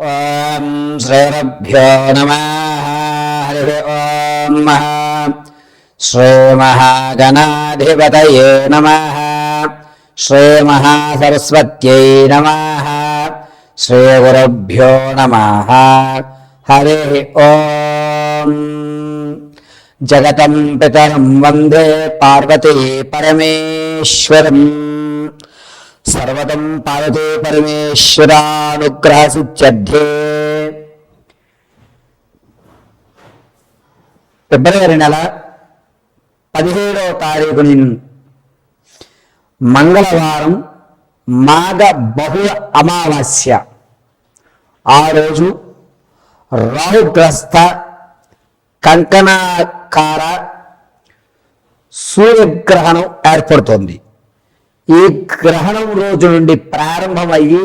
ఓం శ్రీరభ్యో నమః. హరి ఓం శ్రీమహాగణాధిపతయే నమః. శ్రీమహాసరస్వత్యై నమః. శ్రీగురుభ్యో నమః. హరి ఓం. జగతం పితరం వందే పార్వతీ పరమేశ్వరం. సర్వతం పార్వతీ పరమేశ్వరానుగ్రహసిద్ధ్యర్థే. ఫిబ్రవరి నెల 17వ తారీఖుని మంగళవారం, మాఘ బహుళ అమావాస్య. ఆ రోజు రాహుగ్రస్త కంకణాకార సూర్యగ్రహణం ఏర్పడుతోంది. ఈ గ్రహణం రోజు నుండి ప్రారంభమయ్యి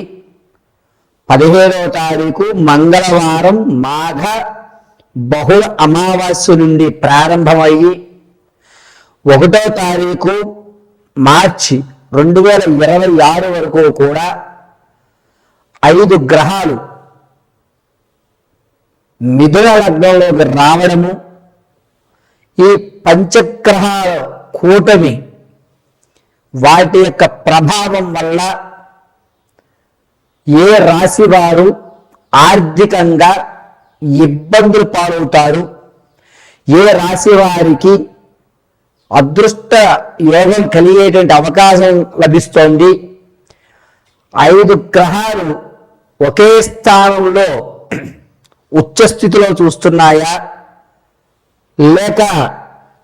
17వ తారీఖు మంగళవారం మాఘ బహుళ అమావాస్య నుండి ప్రారంభమయ్యి 1వ తారీఖు మార్చి 2026 వరకు కూడా 5 గ్రహాలు మిథున లగ్నంలోకి రావడము, ఈ పంచగ్రహాల కూటమి వాటి యొక్క ప్రభావం వల్ల ఏ రాశి వారు ఆర్థికంగా ఇబ్బందులు పాలవుతారు, ఏ రాశి వారికి అదృష్ట యోగం కలిగేటువంటి అవకాశం లభిస్తోంది, 5 గ్రహాలు ఒకే స్థానంలో ఉచ్చస్థితిలో చూస్తున్నాయా, లేక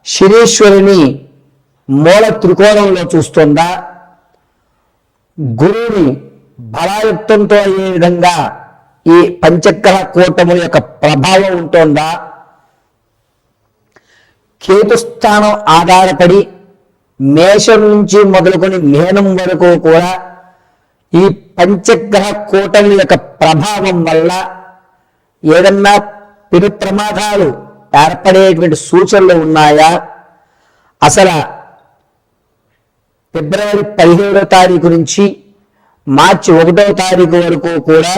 శనీశ్వరుని మూల త్రికోణంలో చూస్తుందా, గురువుని బలాయుక్తంతో అయ్యే విధంగా ఈ పంచగ్రహ కూటముల యొక్క ప్రభావం ఉంటుందా, కేతుస్థానం ఆధారపడి మేషం నుంచి మొదలుకొని మీనం వరకు కూడా ఈ పంచగ్రహ కూటమి యొక్క ప్రభావం వల్ల ఏదన్నా పెను ప్రమాదాలు ఏర్పడేటువంటి సూచనలు ఉన్నాయా, అసలు ఫిబ్రవరి 17వ తారీఖు నుంచి మార్చి 1వ తారీఖు వరకు కూడా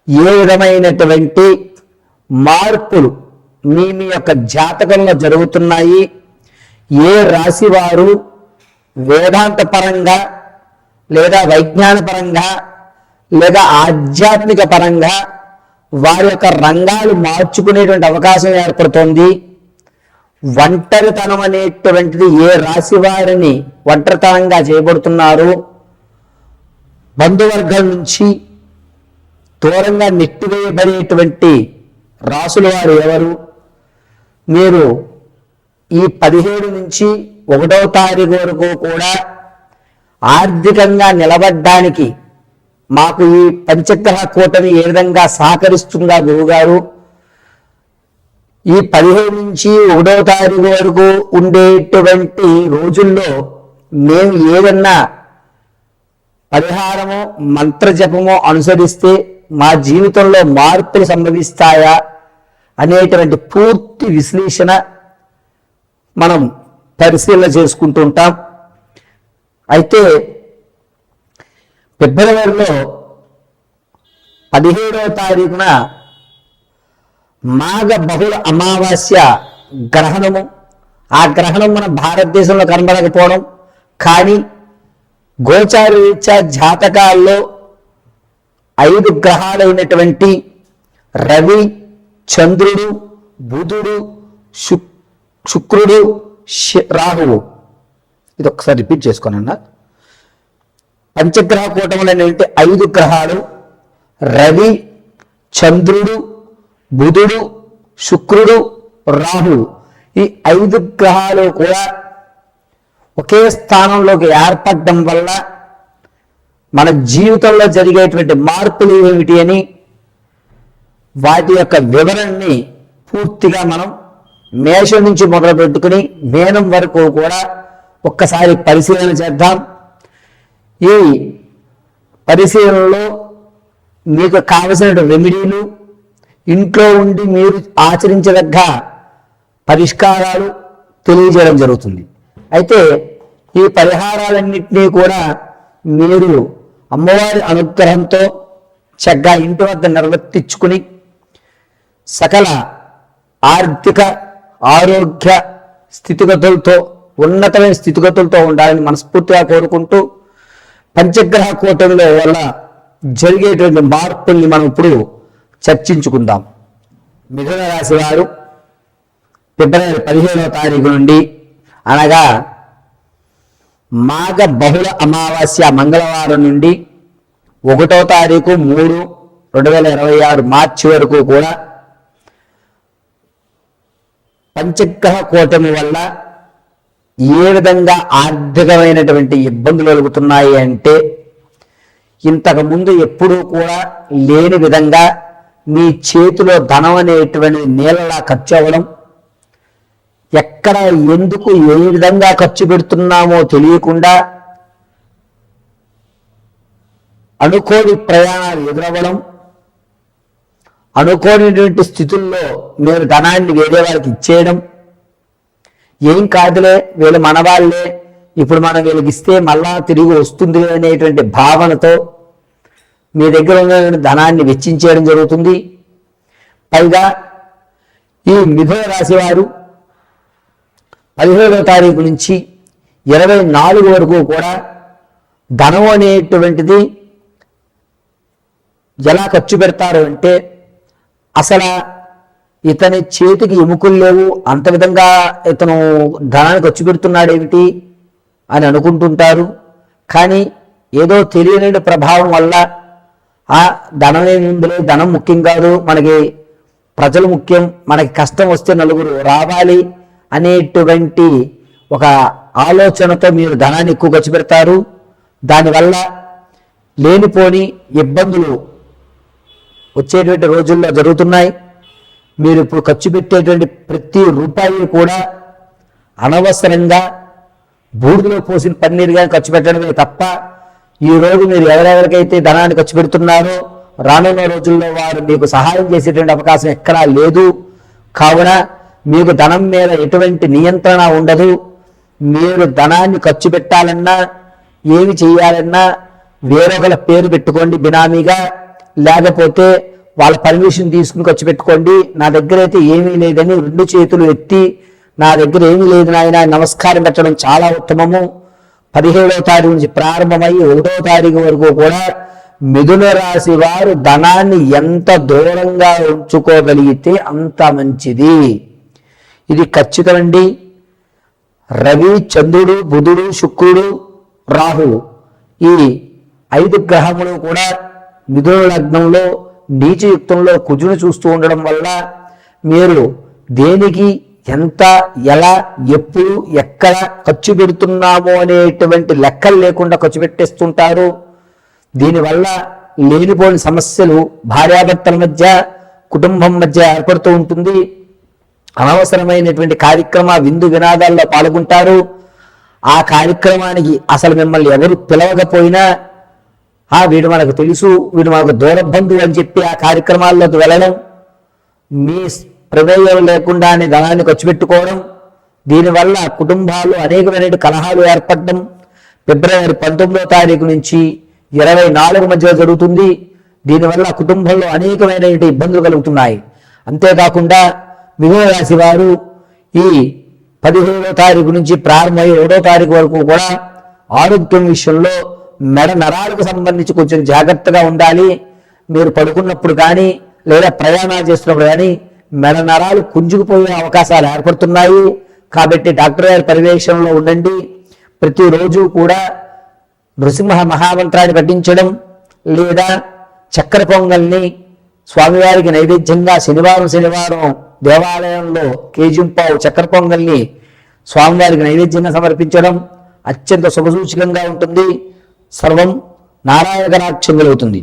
ఏ విధమైనటువంటి మార్పులు మీ యొక్క జాతకంలో జరుగుతున్నాయి, ఏ రాశి వారు వేదాంత పరంగా లేదా వైజ్ఞాన పరంగా లేదా ఆధ్యాత్మిక పరంగా వారి యొక్క రంగాలు మార్చుకునేటువంటి అవకాశం ఏర్పడుతోంది, ఒంటరితనం అనేటువంటిది ఏ రాశి వారిని ఒంటరితనంగా చేయబడుతున్నారు, బంధువర్గం నుంచి దూరంగా నెట్టివేయబడేటువంటి రాసుల వారు ఎవరు, మీరు ఈ 17 నుంచి 1వ తారీఖు వరకు కూడా ఆర్థికంగా నిలబడ్డానికి మాకు ఈ పంచగ్రహ కూటమి ఏ విధంగా సహకరిస్తుందా గురువుగారు, ఈ 15 నుంచి 1వ తారీఖు వరకు ఉండేటువంటి రోజుల్లో మేము ఏదన్నా పరిహారమో మంత్రజపమో అనుసరిస్తే మా జీవితంలో మార్పులు సంభవిస్తాయా అనేటువంటి పూర్తి విశ్లేషణ మనం పరిశీలన చేసుకుంటూ ఉంటాం. అయితే ఫిబ్రవరిలో 17వ తారీఖున మాఘ బహుళ అమావాస్య గ్రహణము. ఆ గ్రహణం మన భారతదేశంలో కనబడకపోవడం, కానీ గోచార రీత్యా జాతకాల్లో 5 గ్రహాలైనటువంటి రవి, చంద్రుడు, బుధుడు, శుక్రుడు, రాహువు, ఇది ఒకసారి రిపీట్ చేసుకోనన్నా. పంచగ్రహ కూటములైనటువంటి 5 గ్రహాలు రవి, చంద్రుడు, బుధుడు, శుక్రుడు, రాహువు, ఈ 5 గ్రహాలు కూడా ఒకే స్థానంలోకి ఏర్పడడం వల్ల మన జీవితంలో జరిగేటువంటి మార్పులు ఏమిటి అని వాటి యొక్క వివరణని పూర్తిగా మనం మేషం నుంచి మొదలు పెట్టుకుని మీనం వరకు కూడా ఒక్కసారి పరిశీలన చేద్దాం. ఈ పరిశీలనలో మీకు కావలసిన రెమెడీలు, ఇంట్లో ఉండి మీరు ఆచరించదగ్గ పరిష్కారాలు తెలియజేయడం జరుగుతుంది. అయితే ఈ పరిహారాలన్నింటినీ కూడా మీరు అమ్మవారి అనుగ్రహంతో చక్కగా ఇంటి వద్ద నిర్వర్తించుకుని సకల ఆర్థిక ఆరోగ్య స్థితిగతులతో ఉన్నతమైన స్థితిగతులతో ఉండాలని మనస్ఫూర్తిగా కోరుకుంటూ పంచగ్రహ కూటమిలో వల్ల జరిగేటువంటి మార్పుల్ని మనం ఇప్పుడు చర్చించుకుందాం. మిథున రాశి వారు ఫిబ్రవరి 17వ తారీఖు నుండి అనగా మాఘ బహుళ అమావాస్య మంగళవారం నుండి 1వ తారీఖు 3/2026 మార్చి వరకు కూడా పంచగ్రహ కూటమి వల్ల ఏ విధంగా ఆర్థికమైనటువంటి ఇబ్బందులు కలుగుతున్నాయి అంటే ఇంతకు ముందు ఎప్పుడూ కూడా లేని విధంగా మీ చేతిలో ధనం అనేటువంటి నీళ్ళలా ఖర్చు అవ్వడం, ఎక్కడ ఎందుకు ఏ విధంగా ఖర్చు పెడుతున్నామో తెలియకుండా అనుకోని ప్రయాణాలు ఎదురవ్వడం, అనుకోనిటువంటి స్థితుల్లో మీరు ధనాన్ని వేరే వాళ్ళకి ఇచ్చేయడం, ఏం కాదులే వీళ్ళు మనవాళ్లే ఇప్పుడు మనం వీళ్ళకి ఇస్తే మళ్ళా తిరిగి వస్తుంది అనేటువంటి భావనతో మీ దగ్గర ఉన్న ధనాన్ని వెచ్చించేయడం జరుగుతుంది. పైగా ఈ మిథున రాశి వారు 17వ తారీఖు నుంచి 24 వరకు కూడా ధనం అనేటువంటిది ఎలా ఖర్చు పెడతారు అంటే అసలు ఇతని చేతికి ఎముకలు లేవు, అంత విధంగా ఇతను ధనాన్ని ఖర్చు పెడుతున్నాడు ఏమిటి అని అనుకుంటుంటారు. కానీ ఏదో తెలియని ప్రభావం వల్ల ఆ ధనం ఏముందిలే, ధనం ముఖ్యం కాదు, మనకి ప్రజలు ముఖ్యం, మనకి కష్టం వస్తే నలుగురు రావాలి అనేటువంటి ఒక ఆలోచనతో మీరు ధనాన్ని ఎక్కువ ఖర్చు పెడతారు. దానివల్ల లేనిపోని ఇబ్బందులు వచ్చేటువంటి రోజుల్లో జరుగుతున్నాయి. మీరు ఇప్పుడు ఖర్చు పెట్టేటువంటి ప్రతి రూపాయి కూడా అనవసరంగా బూడిదలో పోసిన పన్నీరుగా ఖర్చు పెట్టడమే తప్ప ఈ రోజు మీరు ఎవరెవరికైతే ధనాన్ని ఖర్చు పెడుతున్నారో రానున్న రోజుల్లో వారు మీకు సహాయం చేసేటువంటి అవకాశం ఎక్కడా లేదు. కావున మీకు ధనం మీద ఎటువంటి నియంత్రణ ఉండదు. మీరు ధనాన్ని ఖర్చు పెట్టాలన్నా ఏమి చేయాలన్నా వేరొకల పేరు పెట్టుకోండి బినామీగా, లేకపోతే వాళ్ళ పర్మిషన్ తీసుకుని ఖర్చు పెట్టుకోండి. నా దగ్గర అయితే ఏమీ లేదని 2 చేతులు ఎత్తి నా దగ్గర ఏమీ లేదు నాయన నమస్కారం పెట్టడం చాలా ఉత్తమము. 17వ తారీఖు నుంచి ప్రారంభమై 1వ తారీఖు వరకు కూడా మిథున రాశి వారు ధనాన్ని ఎంత దూరంగా ఉంచుకోగలిగితే అంత మంచిది. ఇది ఖచ్చితమండి. రవి, చంద్రుడు, బుధుడు, శుక్రుడు, రాహువు ఈ 5 గ్రహములు కూడా మిథున లగ్నంలో నీచయుక్తంలో కుజును చూస్తూ ఉండడం వల్ల మీరు దేనికి ఎంత ఎలా ఎప్పుడు ఎక్కడ ఖర్చు పెడుతున్నామో అనేటువంటి లెక్కలు లేకుండా ఖర్చు పెట్టేస్తుంటారు. దీనివల్ల లేనిపోని సమస్యలు భార్యాభర్తల మధ్య కుటుంబం మధ్య ఏర్పడుతూ ఉంటుంది. అనవసరమైనటువంటి విందు వినాదాల్లో పాల్గొంటారు. ఆ కార్యక్రమానికి అసలు మిమ్మల్ని ఎవరు పిలవకపోయినా వీడు మనకు తెలుసు, వీడు మనకు దూర బంధువు అని చెప్పి ఆ కార్యక్రమాల్లోకి వెళ్ళడం, మీ ప్రమేయం లేకుండానే ధనాన్ని ఖర్చు పెట్టుకోవడం, దీనివల్ల కుటుంబాలు అనేకమైన కలహాలు ఏర్పడడం ఫిబ్రవరి 19వ తారీఖు నుంచి 24 మధ్య జరుగుతుంది. దీనివల్ల కుటుంబంలో అనేకమైన ఇబ్బందులు కలుగుతున్నాయి. అంతేకాకుండా మిథున రాశి వారు ఈ 15వ తారీఖు నుంచి ప్రారంభమై 1వ తారీఖు వరకు కూడా ఆరోగ్యం విషయంలో మెడ నరాలకు సంబంధించి కొంచెం జాగ్రత్తగా ఉండాలి. మీరు పడుకున్నప్పుడు కానీ లేదా ప్రయాణాలు చేస్తున్నప్పుడు కానీ మెడ నరాలు కుంజుకుపోయే అవకాశాలు ఏర్పడుతున్నాయి. కాబట్టి డాక్టర్ గారి పర్యవేక్షణలో ఉండండి. ప్రతిరోజు కూడా నృసింహ మహామంత్రాన్ని పఠించడం లేదా చక్కెర పొంగల్ని స్వామివారికి నైవేద్యంగా శనివారం దేవాలయంలో కేజింపావు చక్కెర పొంగల్ని స్వామివారికి నైవేద్యంగా సమర్పించడం అత్యంత శుభసూచకంగా ఉంటుంది. సర్వం నారాయణాక్షం కలుగుతుంది.